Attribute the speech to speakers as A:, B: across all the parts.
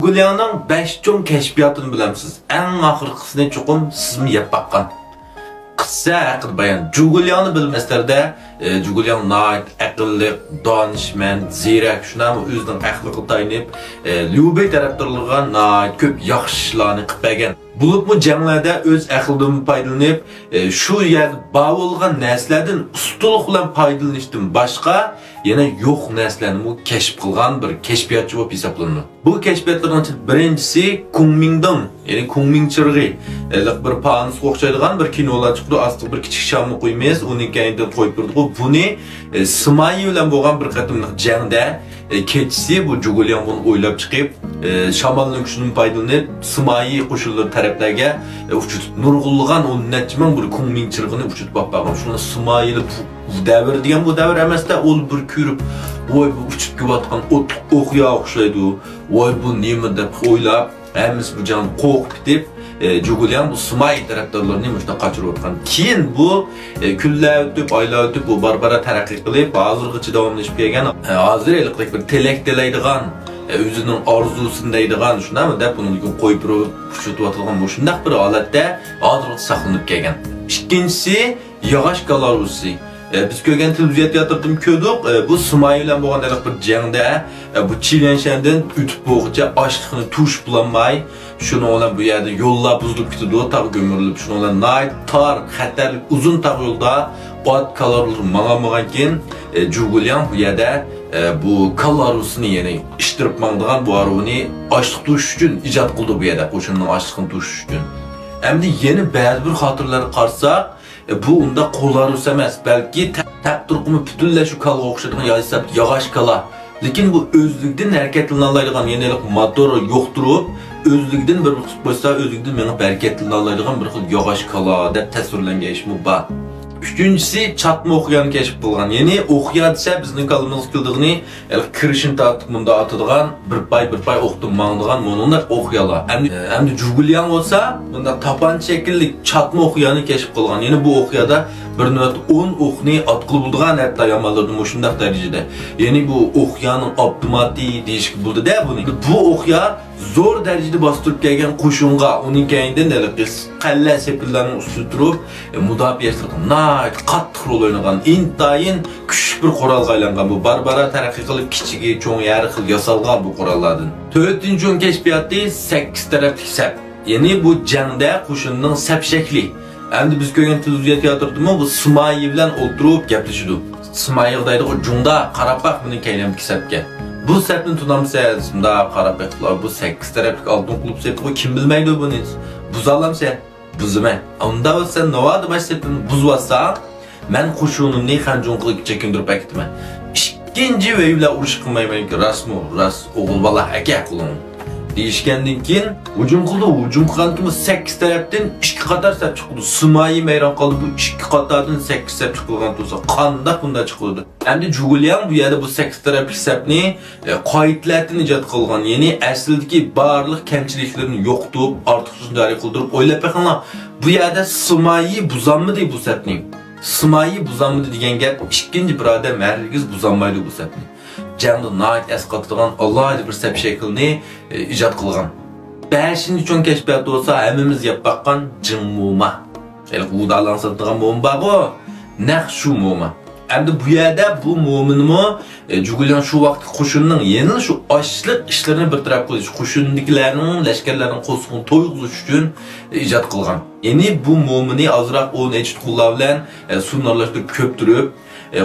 A: Julian'ın 5 çoğun keşfiyatını bilemsiz. En ahırkısını çoğum siz mi yap bakkan? Kısa akıl bayan. Julian'ı bilmezlerde Julian nait, akıllı, danışman, zirek, şuna mı özünün akıllı tayinip, lübey taraftarlığa nait, köp yaxşılarını kıpegen. Bulup mu cemlerde öz akıldığımı paydalanıp, şu yerde bağ olgan neslerden ustalık bilen paydalanıştım. Başka yine yok neslerini bu keşf kılgan bir keşfiyatçı olup hesaplanır. Bu keşfiyatlardan birincisi Kunming'dan, yani Kunming çırgı. Bir pahanız okşaydıgan bir kinolar çıktı, aslında bir küçük şamı koymayız, onun kendinden koyup durdu. Bunu Sımayı bilen boğan bir katımlık cəngdə keçisi bu Julian bunu oylap çıkıp şamalın gücünün paydalanıp Sımayı koşulları taraflarga uçut nurgulluğan onun netçimen bir Kunming çırgını uçut bakpağım. Şuna Sımayı'lı bu devir diyen bu devir emas da ol bir kürüp oy bu uçut güvatkan okuya okşaydı. Oy bu neymi dep oylap hemiz bu can qoğup bitip Julian bu Sımayı taraftarlarını müşte kaçırıp otkan. Keyin bu küller ötüp, aylar ötüp bu Barbara terakki qilib, hazırgıçı davamlaşıp gelgen, hazır eliklik bir telek delaydigan, özünün arzusundaydigan, şuna mı dep bunu koyup uçutup atılgan bu şundaq bir alatda hazırgıçı saqlanıp gelgen. İkincisi, yağaş galarusi. Biz kögen televizyon teatrdım köydük. Bu Sımayı bilen boğan bir cəngdə bu çilenşenden ütüp boğuca açlığını tuş bulanmay şunu olan bu yerde yolla buzlup gidiyordu, tağ gömürülüp şunu olan nait, tar, xətərlik, uzun tağ yolda at kalarulur mağamağan ken Julian bu yerde bu kalarusunu yeni iştirip mağdığan bu aruvini açlıq tuş üçün icat kıldı bu yerde, koşunun açlığını tuş üçün. Hem de yeni bəzi bir hatırları qarsak, bu onda kolarus emas, belki tək turqumu bütünlə şu kala oxşadığın ya yağaş kala. Lekin bu özlükdən hərəkətlərini alaydıgan yenilik motoru yoxdurup, özlükdən bir qısıb qoysa, özlükdən mənə hərəkətlərini alaydıgan bir xil yağaş kala deb təsvirlənген iş bu ba. Üçüncüsü çatma okuyanı keşif kılgan. Yani okuya dese bizning kalımız kıldığını kirişin tatımında atıdığan bir pay okudum mağdığan onlar okuyala. Hem de Julian olsa bunda tapan şekillik çatma okuyanı keşif kılgan. Yani bu okuyada bir nöbet 10 okunu atkılı bulduğun hatta yamalardım o şundak derecede. Yani bu okuyanın optimati değişik buldu de bunu. Bu okuya zor derecede bastırıp gelgen kuşunga onun kendinden de qalla sepillerinin üstü durup müdafiəçilik nait qattiq rol oynagan intayın küçük bir qoral aylangan bu Barbara terakki qilib kichigi cho'ng yarı xil yasalgan bu qorallardan. 4-cü keşfiyatı 8 taraf hesap. Yani bu jangda qo'shinning sap shakli. Endi biz ko'rgan televizyon teatrida bu Sımayı bilan o'tirib gaplashidi. Sımayı'daydı o jungda qarab baq buni kaylam kisapga. Bu sepni tunamsa da qarab baqlar bu 8 taraflik altın klub sepni kim bilmaydi bunu. Buzalamsa buzime. Onda sen ne vardı baş sepini buzvasa ben qo'shunimni xanjon qilib chekindirib aytdim. İkinci veyvle urush qilmayman ki rasmi ras o'g'il bola aka qulun. Deyishgandan keyin hujum qildi. Hujum qilgan kimi 8 tarafdan 2 qator sap chiqdi. Sımayı mayron qildi. Bu 2 qatordan 8 sap chiqilgan bo'lsa, qanday bunda chiqdi? Endi Julian bu yerda bu 8 tarafli sapni qoidlardan ijod qilgan. Ya'ni aslidagi barliq kamchiliklarni yo'qotib, ortiqcha joriy qildirib o'ylab baqinglar. Bu yerda Sımayı buzanmidi bu sapning. Sımayı buzanmidi degan gap ikkinchi birodar margiz buzanmaydi bu sapni. Jangda nait asqatdigan Allohga bir sap shaklni ijod qilgan. 5-ci keşfiyat olsa hemimiz yap baqqan cımmuma. Yani bu dalansatdigan bomba bu. Naq şu muma. Hem de bu yerda bu mu'minmi Julian şu vaqt qo'shinning yeni şu açlıq işlerini bir taraf qo'yish, qo'shindagilarning lashkarlarning qo'sqini to'yg'izish uchun ijod qilgan. Yani bu mu'mini azroq o'n echit qullar bilan sunnarlashtirib ko'ptirib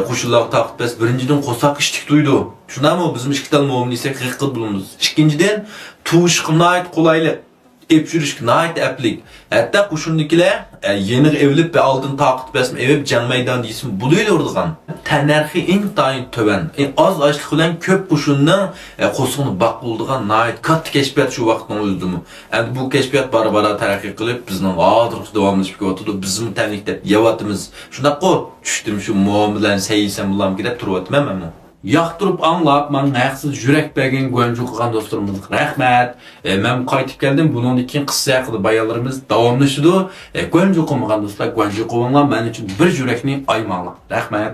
A: qo'shinlarga taqib bas birinchidan qo'saq ishtik duydu. Shunami bizim ikkital mu'min ise haqiqat bulunuz. Ikkinchidan tug'ishga nait qulaylik, epshirishga nait aplik. Hatta qo'shindagilar yeni evlib ve aldın taqib basm evib jang maydon deysin bulayla urdigan. Tanarxi intayin töven. Az açlıq bilan ko'p qo'shinning qo'sqini baquldigan nait katta keşfiyat şu vaqtning o'zidimi. Endi bu keşfiyat bara taraqqiy qilib bizning hozirgi davomlashib ketyapti. Bizim tanlikda yevatimiz. Shunaqo tushdim şu muomilani saysam bulam deb turyapman men. Yaqtırıp anlap, mən haqsız yürək bəgin göncu qılğan dostlarımız rəhmət. Mən qayıtıb gəldim, bunun için qıssa haqıda bayalarımız davamlaşıdı. Göncu qılmağan dostlar, göncu qılınlar, mən üçün bir yürəkni aymaqlar. Rəhmət.